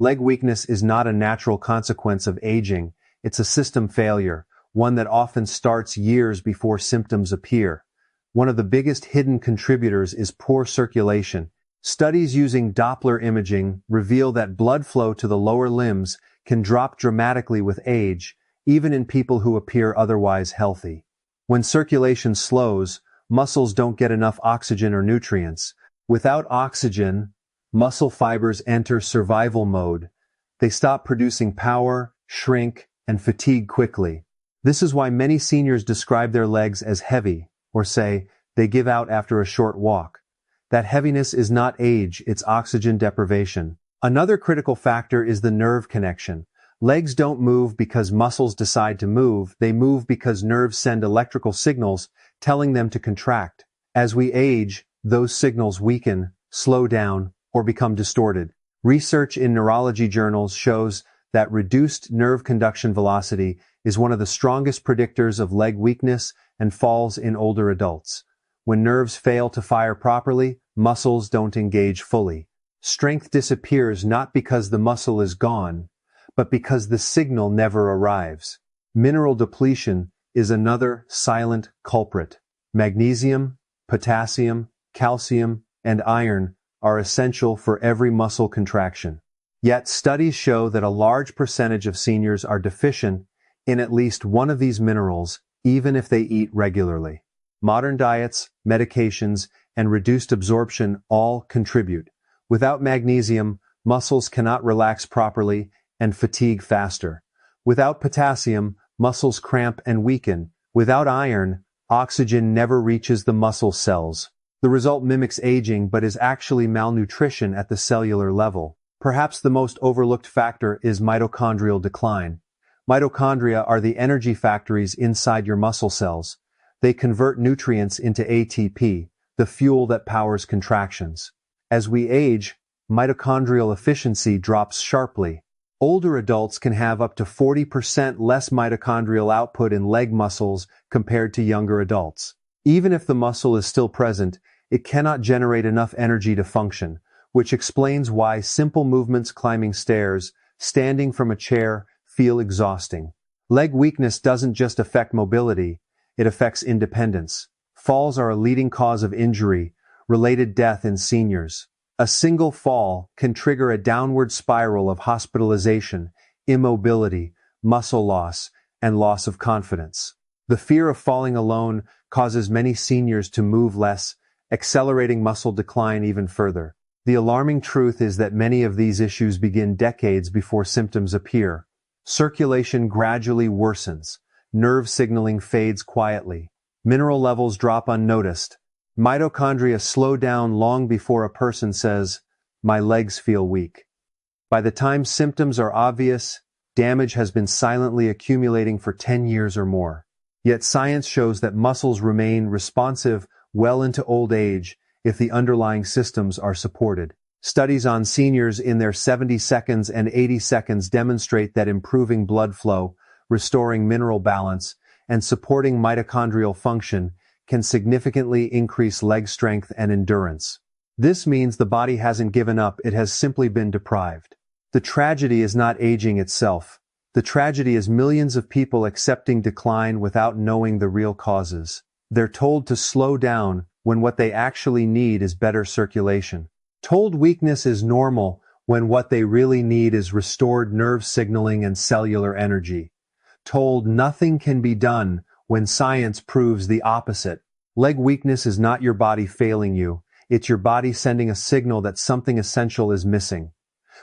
Leg weakness is not a natural consequence of aging, it's a system failure, one that often starts years before symptoms appear. One of the biggest hidden contributors is poor circulation. Studies using Doppler imaging reveal that blood flow to the lower limbs can drop dramatically with age, even in people who appear otherwise healthy. When circulation slows, muscles don't get enough oxygen or nutrients. Without oxygen, muscle fibers enter survival mode. They stop producing power, shrink, and fatigue quickly. This is why many seniors describe their legs as heavy, or say they give out after a short walk. That heaviness is not age, it's oxygen deprivation. Another critical factor is the nerve connection. Legs don't move because muscles decide to move, they move because nerves send electrical signals telling them to contract. As we age, those signals weaken, slow down, or become distorted. Research in neurology journals shows that reduced nerve conduction velocity is one of the strongest predictors of leg weakness and falls in older adults. When nerves fail to fire properly, muscles don't engage fully. Strength disappears not because the muscle is gone, but because the signal never arrives. Mineral depletion is another silent culprit. Magnesium, potassium, calcium, and iron are essential for every muscle contraction. Yet studies show that a large percentage of seniors are deficient in at least one of these minerals, even if they eat regularly. Modern diets, medications, and reduced absorption all contribute. Without magnesium, muscles cannot relax properly and fatigue faster. Without potassium, muscles cramp and weaken. Without iron, oxygen never reaches the muscle cells. The result mimics aging but is actually malnutrition at the cellular level. Perhaps the most overlooked factor is mitochondrial decline. Mitochondria are the energy factories inside your muscle cells. They convert nutrients into ATP, the fuel that powers contractions. As we age, mitochondrial efficiency drops sharply. Older adults can have up to 40% less mitochondrial output in leg muscles compared to younger adults. Even if the muscle is still present, it cannot generate enough energy to function, which explains why simple movements climbing stairs, standing from a chair, feel exhausting. Leg weakness doesn't just affect mobility, it affects independence. Falls are a leading cause of injury, related death in seniors. A single fall can trigger a downward spiral of hospitalization, immobility, muscle loss, and loss of confidence. The fear of falling alone causes many seniors to move less, accelerating muscle decline even further. The alarming truth is that many of these issues begin decades before symptoms appear. Circulation gradually worsens. Nerve signaling fades quietly. Mineral levels drop unnoticed. Mitochondria slow down long before a person says, "My legs feel weak." By the time symptoms are obvious, damage has been silently accumulating for 10 years or more. Yet science shows that muscles remain responsive well into old age if the underlying systems are supported. Studies on seniors in their 70 seconds and 80 seconds demonstrate that improving blood flow, restoring mineral balance, and supporting mitochondrial function can significantly increase leg strength and endurance. This means the body hasn't given up, it has simply been deprived. The tragedy is not aging itself. The tragedy is millions of people accepting decline without knowing the real causes. They're told to slow down when what they actually need is better circulation. Told weakness is normal when what they really need is restored nerve signaling and cellular energy. Told nothing can be done when science proves the opposite. Leg weakness is not your body failing you, it's your body sending a signal that something essential is missing.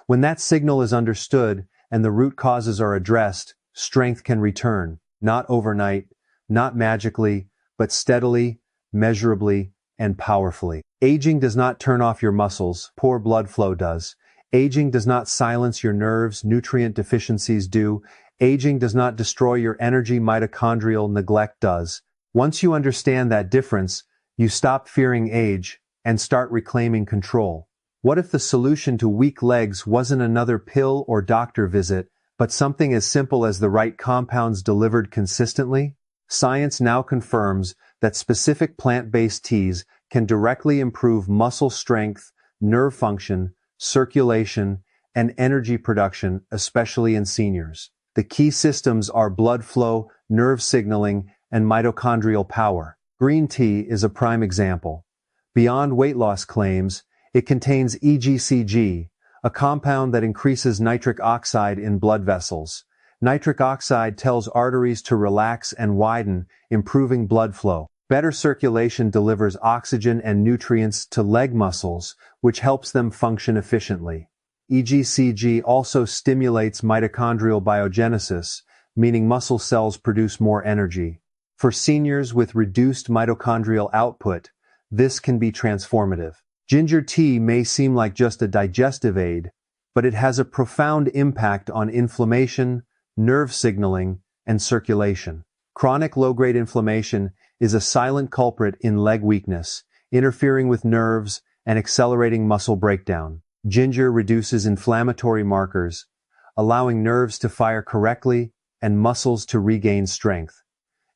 When that signal is understood and the root causes are addressed, strength can return, not overnight, not magically, but steadily, measurably, and powerfully. Aging does not turn off your muscles, poor blood flow does. Aging does not silence your nerves, nutrient deficiencies do. Aging does not destroy your energy, mitochondrial neglect does. Once you understand that difference, you stop fearing age and start reclaiming control. What if the solution to weak legs wasn't another pill or doctor visit, but something as simple as the right compounds delivered consistently? Science now confirms that specific plant-based teas can directly improve muscle strength, nerve function, circulation, and energy production, especially in seniors. The key systems are blood flow, nerve signaling, and mitochondrial power. Green tea is a prime example. Beyond weight loss claims, it contains EGCG, a compound that increases nitric oxide in blood vessels. Nitric oxide tells arteries to relax and widen, improving blood flow. Better circulation delivers oxygen and nutrients to leg muscles, which helps them function efficiently. EGCG also stimulates mitochondrial biogenesis, meaning muscle cells produce more energy. For seniors with reduced mitochondrial output, this can be transformative. Ginger tea may seem like just a digestive aid, but it has a profound impact on inflammation, nerve signaling, and circulation. Chronic low-grade inflammation is a silent culprit in leg weakness, interfering with nerves and accelerating muscle breakdown. Ginger reduces inflammatory markers, allowing nerves to fire correctly and muscles to regain strength.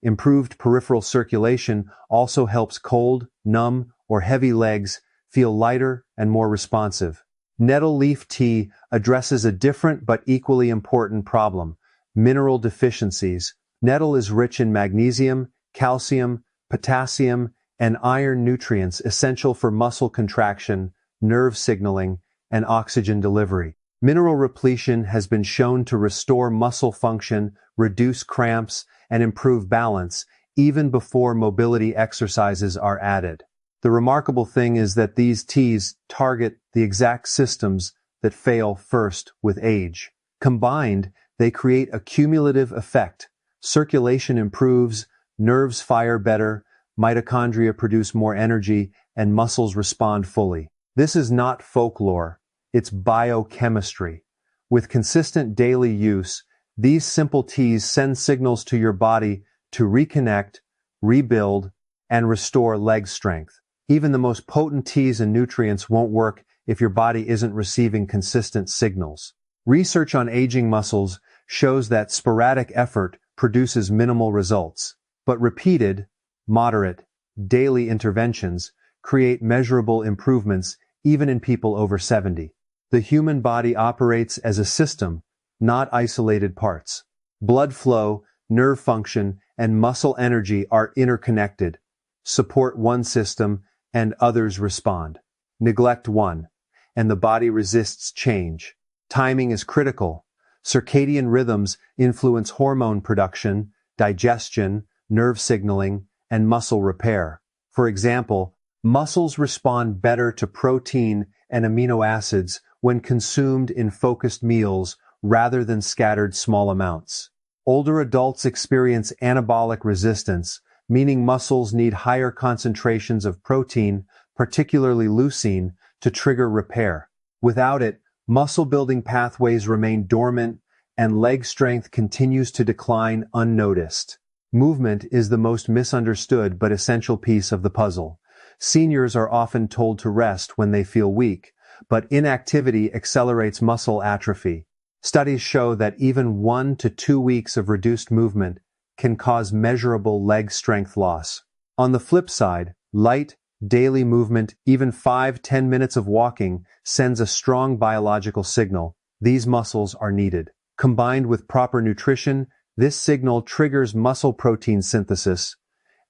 Improved peripheral circulation also helps cold, numb, or heavy legs feel lighter and more responsive. Nettle leaf tea addresses a different but equally important problem: mineral deficiencies. Nettle is rich in magnesium, calcium, potassium, and iron nutrients essential for muscle contraction, nerve signaling, and oxygen delivery. Mineral repletion has been shown to restore muscle function, reduce cramps, and improve balance, even before mobility exercises are added. The remarkable thing is that these teas target the exact systems that fail first with age. Combined, they create a cumulative effect. Circulation improves, nerves fire better, mitochondria produce more energy, and muscles respond fully. This is not folklore, it's biochemistry. With consistent daily use, these simple teas send signals to your body to reconnect, rebuild, and restore leg strength. Even the most potent teas and nutrients won't work if your body isn't receiving consistent signals. Research on aging muscles shows that sporadic effort produces minimal results, but repeated, moderate, daily interventions create measurable improvements even in people over 70. The human body operates as a system, not isolated parts. Blood flow, nerve function, and muscle energy are interconnected. Support one system, and others respond. Neglect one, and the body resists change. Timing is critical. Circadian rhythms influence hormone production, digestion, nerve signaling, and muscle repair. For example, muscles respond better to protein and amino acids when consumed in focused meals rather than scattered small amounts. Older adults experience anabolic resistance, meaning muscles need higher concentrations of protein, particularly leucine, to trigger repair. Without it, muscle-building pathways remain dormant and leg strength continues to decline unnoticed. Movement is the most misunderstood but essential piece of the puzzle. Seniors are often told to rest when they feel weak, but inactivity accelerates muscle atrophy. Studies show that even 1 to 2 weeks of reduced movement can cause measurable leg strength loss. On the flip side, light, daily movement, even 5-10 minutes of walking, sends a strong biological signal. These muscles are needed. Combined with proper nutrition, this signal triggers muscle protein synthesis,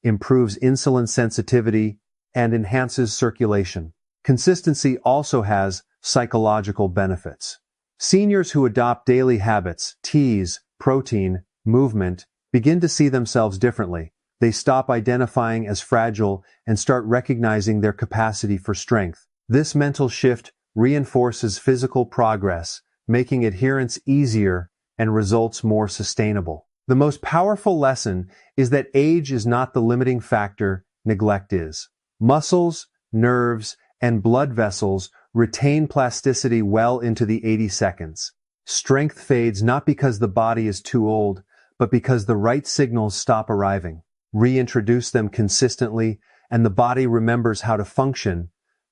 improves insulin sensitivity, and enhances circulation. Consistency also has psychological benefits. Seniors who adopt daily habits, teas, protein, movement, begin to see themselves differently. They stop identifying as fragile and start recognizing their capacity for strength. This mental shift reinforces physical progress, making adherence easier and results more sustainable. The most powerful lesson is that age is not the limiting factor, neglect is. Muscles, nerves, and blood vessels retain plasticity well into the 80 seconds. Strength fades not because the body is too old, but because the right signals stop arriving. Reintroduce them consistently, and the body remembers how to function.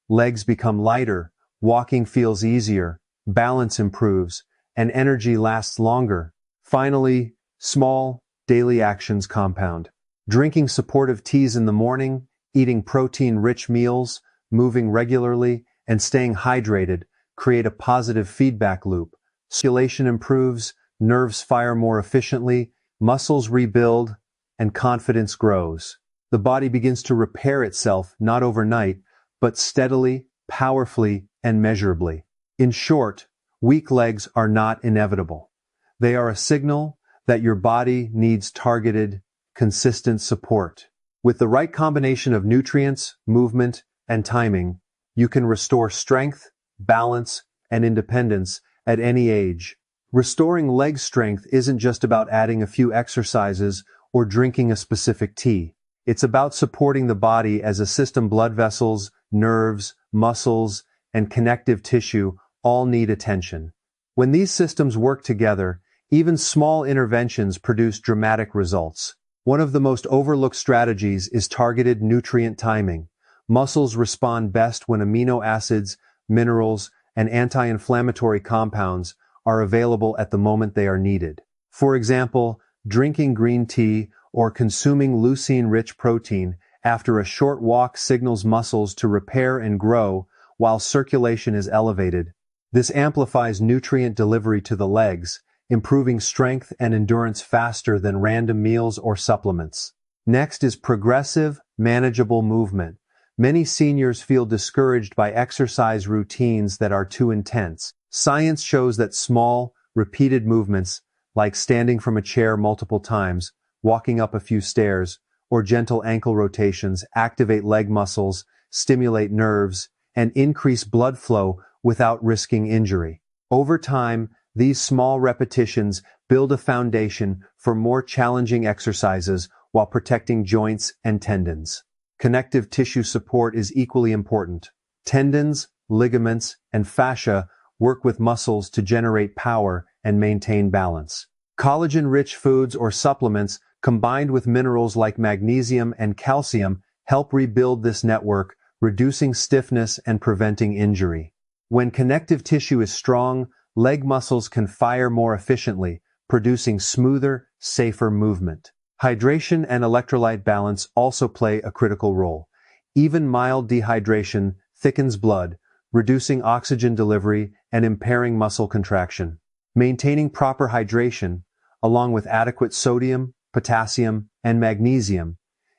Legs become lighter, walking feels easier, balance improves, and energy lasts longer. Finally, small, daily actions compound. Drinking supportive teas in the morning, eating protein-rich meals, moving regularly, and staying hydrated create a positive feedback loop. Circulation improves, nerves fire more efficiently, muscles rebuild, and confidence grows. The body begins to repair itself not overnight, but steadily, powerfully, and measurably. In short, weak legs are not inevitable. They are a signal that your body needs targeted, consistent support. With the right combination of nutrients, movement, and timing, you can restore strength, balance, and independence at any age. Restoring leg strength isn't just about adding a few exercises or drinking a specific tea. It's about supporting the body as a system. Blood vessels, nerves, muscles, and connective tissue all need attention. When these systems work together, even small interventions produce dramatic results. One of the most overlooked strategies is targeted nutrient timing. Muscles respond best when amino acids, minerals, and anti-inflammatory compounds are available at the moment they are needed. For example, drinking green tea or consuming leucine-rich protein after a short walk signals muscles to repair and grow while circulation is elevated. This amplifies nutrient delivery to the legs, improving strength and endurance faster than random meals or supplements. Next is progressive, manageable movement. Many seniors feel discouraged by exercise routines that are too intense. Science shows that small, repeated movements, like standing from a chair multiple times, walking up a few stairs, or gentle ankle rotations, activate leg muscles, stimulate nerves, and increase blood flow without risking injury. Over time, these small repetitions build a foundation for more challenging exercises while protecting joints and tendons. Connective tissue support is equally important. Tendons, ligaments, and fascia work with muscles to generate power and maintain balance. Collagen-rich foods or supplements combined with minerals like magnesium and calcium help rebuild this network, reducing stiffness and preventing injury. When connective tissue is strong, leg muscles can fire more efficiently, producing smoother, safer movement. Hydration and electrolyte balance also play a critical role. Even mild dehydration thickens blood, reducing oxygen delivery and impairing muscle contraction. Maintaining proper hydration, along with adequate sodium, potassium, and magnesium,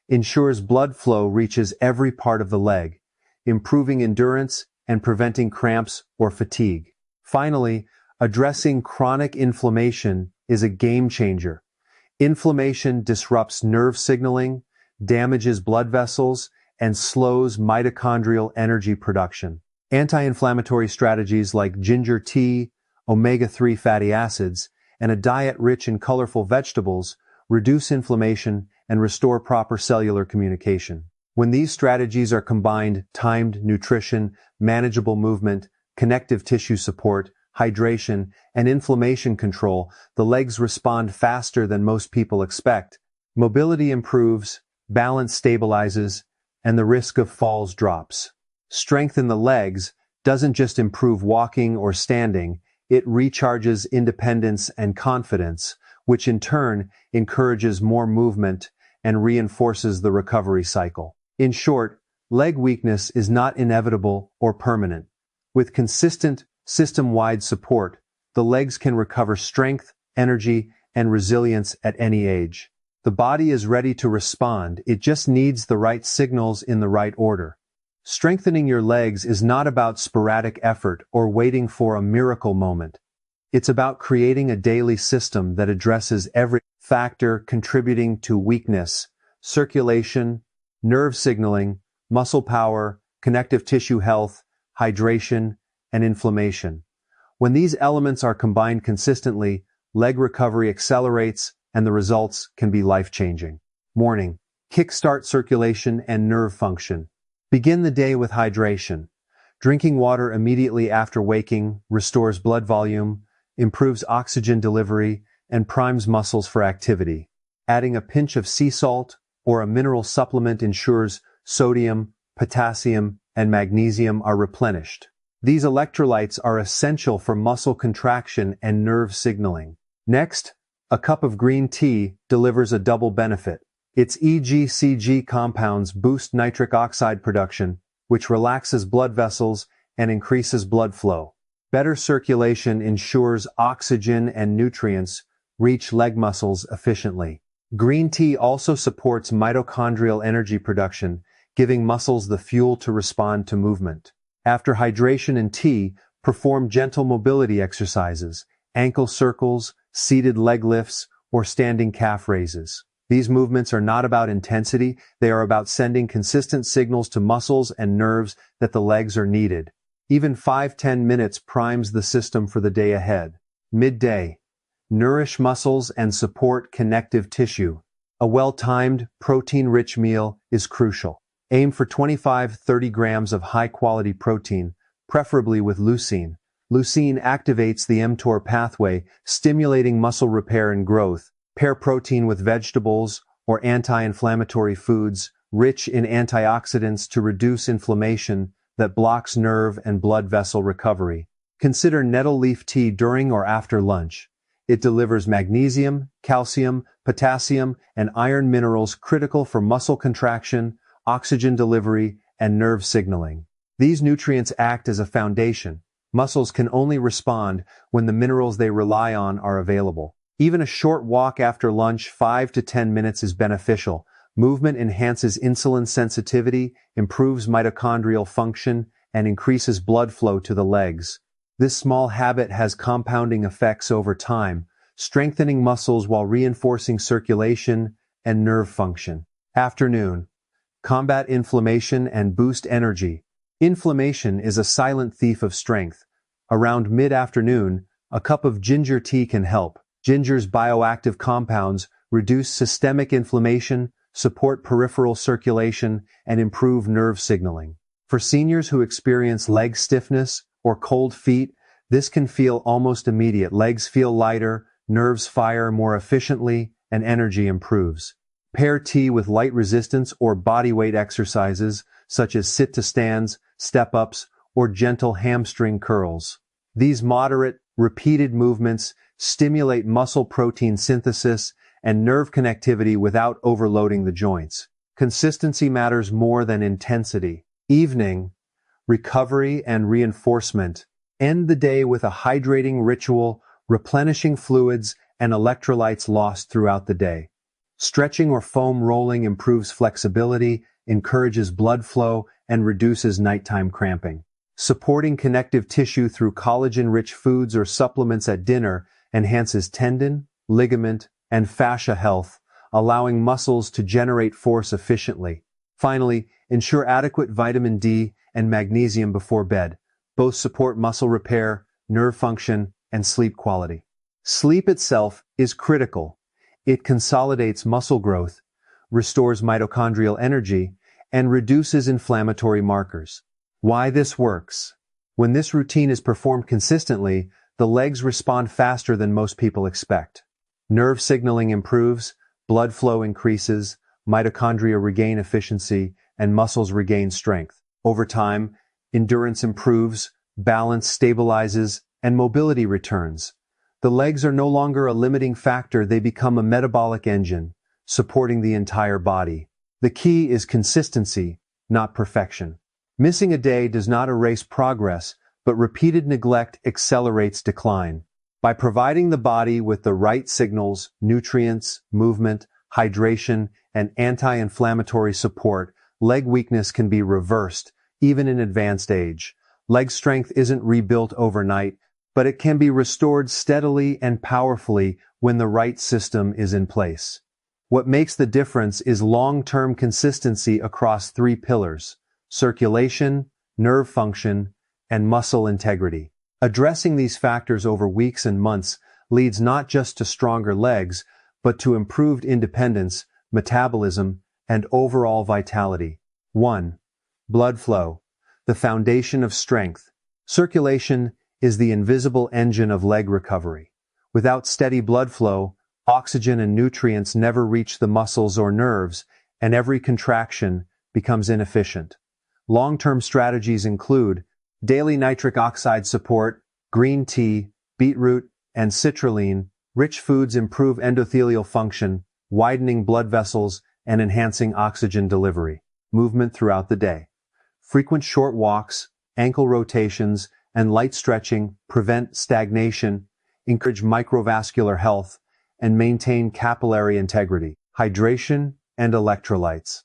ensures blood flow reaches every part of the leg, improving endurance and preventing cramps or fatigue. Finally, addressing chronic inflammation is a game changer. Inflammation disrupts nerve signaling, damages blood vessels, and slows mitochondrial energy production. Anti-inflammatory strategies like ginger tea, omega-3 fatty acids, and a diet rich in colorful vegetables reduce inflammation and restore proper cellular communication. When these strategies are combined, timed nutrition, manageable movement, connective tissue support, hydration, and inflammation control, the legs respond faster than most people expect. Mobility improves, balance stabilizes, and the risk of falls drops. Strength in the legs doesn't just improve walking or standing, it recharges independence and confidence, which in turn encourages more movement and reinforces the recovery cycle. In short, leg weakness is not inevitable or permanent. With consistent, system-wide support, the legs can recover strength, energy, and resilience at any age. The body is ready to respond, it just needs the right signals in the right order. Strengthening your legs is not about sporadic effort or waiting for a miracle moment. It's about creating a daily system that addresses every factor contributing to weakness: circulation, nerve signaling, muscle power, connective tissue health, hydration, and inflammation. When these elements are combined consistently, leg recovery accelerates and the results can be life-changing. Morning. Kickstart circulation and nerve function. Begin the day with hydration. Drinking water immediately after waking restores blood volume, improves oxygen delivery, and primes muscles for activity. Adding a pinch of sea salt or a mineral supplement ensures sodium, potassium, and magnesium are replenished. These electrolytes are essential for muscle contraction and nerve signaling. Next, a cup of green tea delivers a double benefit. Its EGCG compounds boost nitric oxide production, which relaxes blood vessels and increases blood flow. Better circulation ensures oxygen and nutrients reach leg muscles efficiently. Green tea also supports mitochondrial energy production, giving muscles the fuel to respond to movement. After hydration in tea, perform gentle mobility exercises, ankle circles, seated leg lifts, or standing calf raises. These movements are not about intensity, they are about sending consistent signals to muscles and nerves that the legs are needed. Even 5-10 minutes primes the system for the day ahead. Midday. Nourish muscles and support connective tissue. A well-timed, protein-rich meal is crucial. Aim for 25-30 grams of high-quality protein, preferably with leucine. Leucine activates the mTOR pathway, stimulating muscle repair and growth. Pair protein with vegetables or anti-inflammatory foods rich in antioxidants to reduce inflammation that blocks nerve and blood vessel recovery. Consider nettle leaf tea during or after lunch. It delivers magnesium, calcium, potassium, and iron minerals critical for muscle contraction, oxygen delivery, and nerve signaling. These nutrients act as a foundation. Muscles can only respond when the minerals they rely on are available. Even a short walk after lunch, 5 to 10 minutes, is beneficial. Movement enhances insulin sensitivity, improves mitochondrial function, and increases blood flow to the legs. This small habit has compounding effects over time, strengthening muscles while reinforcing circulation and nerve function. Afternoon. Combat inflammation and boost energy. Inflammation is a silent thief of strength. Around mid-afternoon, a cup of ginger tea can help. Ginger's bioactive compounds reduce systemic inflammation, support peripheral circulation, and improve nerve signaling. For seniors who experience leg stiffness or cold feet, this can feel almost immediate. Legs feel lighter, nerves fire more efficiently, and energy improves. Pair tea with light resistance or bodyweight exercises, such as sit-to-stands, step-ups, or gentle hamstring curls. These moderate, repeated movements stimulate muscle protein synthesis and nerve connectivity without overloading the joints. Consistency matters more than intensity. Evening. Recovery and reinforcement. End the day with a hydrating ritual, replenishing fluids and electrolytes lost throughout the day. Stretching or foam rolling improves flexibility, encourages blood flow, and reduces nighttime cramping. Supporting connective tissue through collagen-rich foods or supplements at dinner enhances tendon, ligament, and fascia health, allowing muscles to generate force efficiently. Finally, ensure adequate vitamin D and magnesium before bed. Both support muscle repair, nerve function, and sleep quality. Sleep itself is critical. It consolidates muscle growth, restores mitochondrial energy, and reduces inflammatory markers. Why this works? When this routine is performed consistently, the legs respond faster than most people expect. Nerve signaling improves, blood flow increases, mitochondria regain efficiency, and muscles regain strength. Over time, endurance improves, balance stabilizes, and mobility returns. The legs are no longer a limiting factor, they become a metabolic engine, supporting the entire body. The key is consistency, not perfection. Missing a day does not erase progress, but repeated neglect accelerates decline. By providing the body with the right signals, nutrients, movement, hydration, and anti-inflammatory support, leg weakness can be reversed, even in advanced age. Leg strength isn't rebuilt overnight, but it can be restored steadily and powerfully when the right system is in place. What makes the difference is long-term consistency across 3 pillars: circulation, nerve function, and muscle integrity. Addressing these factors over weeks and months leads not just to stronger legs, but to improved independence, metabolism, and overall vitality. 1. Blood flow, the foundation of strength. Circulation is the invisible engine of leg recovery. Without steady blood flow, oxygen and nutrients never reach the muscles or nerves, and every contraction becomes inefficient. Long-term strategies include daily nitric oxide support, green tea, beetroot, and citrulline. Rich foods improve endothelial function, widening blood vessels and enhancing oxygen delivery. Movement throughout the day. Frequent short walks, ankle rotations, and light stretching prevent stagnation, encourage microvascular health, and maintain capillary integrity. Hydration and electrolytes.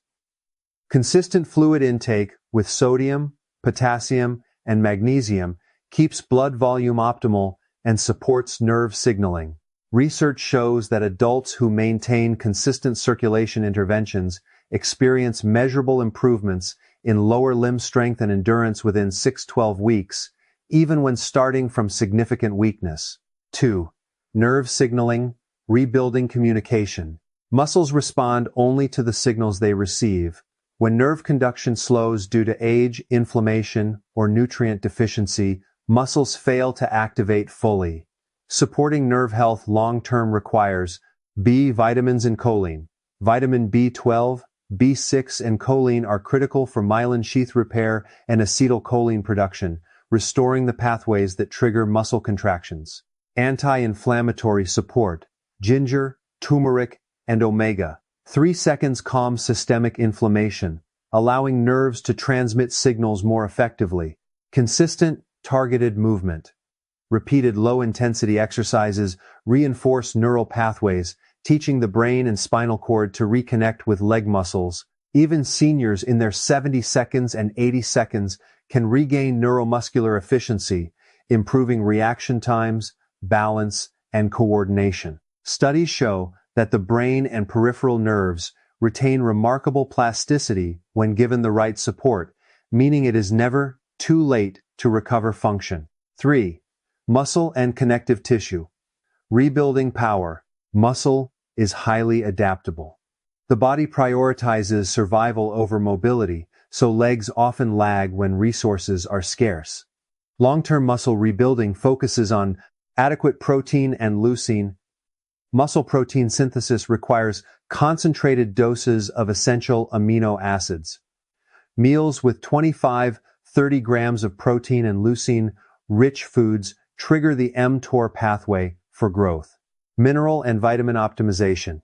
Consistent fluid intake with sodium, potassium, and magnesium keeps blood volume optimal and supports nerve signaling. Research shows that adults who maintain consistent circulation interventions experience measurable improvements in lower limb strength and endurance within 6-12 weeks, even when starting from significant weakness. 2. Nerve signaling, rebuilding communication. Muscles respond only to the signals they receive. When nerve conduction slows due to age, inflammation, or nutrient deficiency, muscles fail to activate fully. Supporting nerve health long-term requires B vitamins and choline. Vitamin B12, B6, and choline are critical for myelin sheath repair and acetylcholine production, restoring the pathways that trigger muscle contractions. Anti-inflammatory support. Ginger, turmeric, and omega. 3 seconds calm systemic inflammation, allowing nerves to transmit signals more effectively. Consistent, targeted movement. Repeated low-intensity exercises reinforce neural pathways, teaching the brain and spinal cord to reconnect with leg muscles. Even seniors in their 70 seconds and 80 seconds can regain neuromuscular efficiency, improving reaction times, balance, and coordination. Studies show that the brain and peripheral nerves retain remarkable plasticity when given the right support, meaning it is never too late to recover function. 3. Muscle and connective tissue. Rebuilding power. Muscle is highly adaptable. The body prioritizes survival over mobility, so legs often lag when resources are scarce. Long-term muscle rebuilding focuses on adequate protein and leucine. Muscle protein synthesis requires concentrated doses of essential amino acids. Meals with 25-30 grams of protein and leucine-rich foods trigger the mTOR pathway for growth. Mineral and vitamin optimization.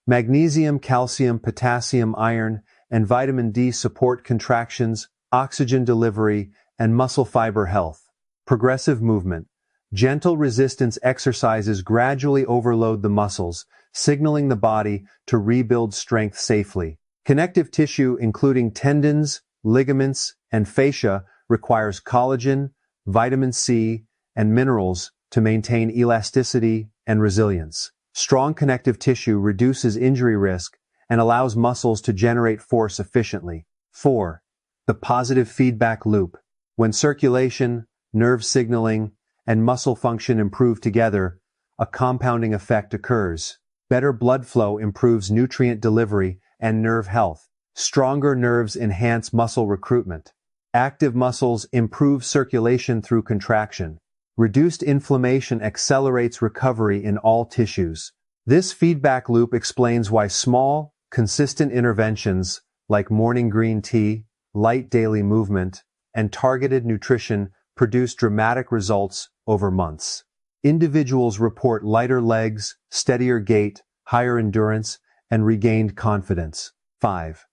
Magnesium, calcium, potassium, iron, and vitamin D support contractions, oxygen delivery, and muscle fiber health. Progressive movement. Gentle resistance exercises gradually overload the muscles, signaling the body to rebuild strength safely. Connective tissue, including tendons, ligaments, and fascia, requires collagen, vitamin C, and minerals to maintain elasticity and resilience. Strong connective tissue reduces injury risk and allows muscles to generate force efficiently. 4. The positive feedback loop. When circulation, nerve signaling, and muscle function improve together, a compounding effect occurs. Better blood flow improves nutrient delivery and nerve health. Stronger nerves enhance muscle recruitment. Active muscles improve circulation through contraction. Reduced inflammation accelerates recovery in all tissues. This feedback loop explains why small, consistent interventions like morning green tea, light daily movement, and targeted nutrition produce dramatic results over months. Individuals report lighter legs, steadier gait, higher endurance, and regained confidence. 5.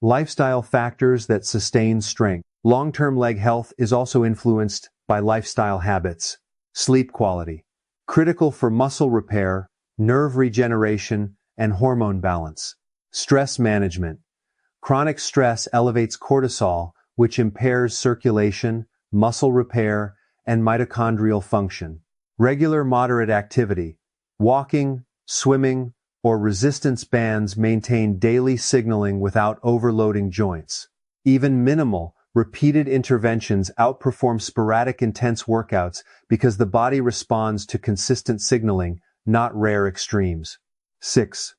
Lifestyle factors that sustain strength. Long-term leg health is also influenced by lifestyle habits. Sleep quality. Critical for muscle repair, nerve regeneration, and hormone balance. Stress management. Chronic stress elevates cortisol, which impairs circulation, muscle repair, and mitochondrial function. Regular moderate activity. Walking, swimming, or resistance bands maintain daily signaling without overloading joints. Even minimal, repeated interventions outperform sporadic intense workouts because the body responds to consistent signaling, not rare extremes. 6.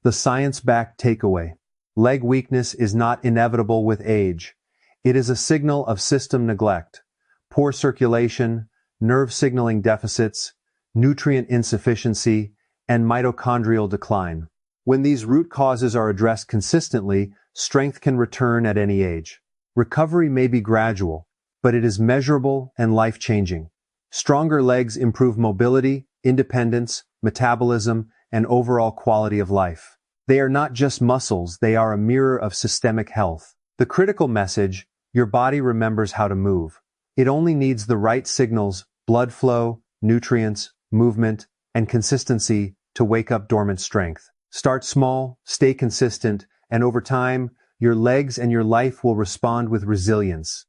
The science-backed takeaway. Leg weakness is not inevitable with age. It is a signal of system neglect, poor circulation, nerve signaling deficits, nutrient insufficiency, and mitochondrial decline. When these root causes are addressed consistently, strength can return at any age. Recovery may be gradual, but it is measurable and life-changing. Stronger legs improve mobility, independence, metabolism, and overall quality of life. They are not just muscles, they are a mirror of systemic health. The critical message: your body remembers how to move. It only needs the right signals, blood flow, nutrients, movement, and consistency to wake up dormant strength. Start small, stay consistent, and over time, your legs and your life will respond with resilience.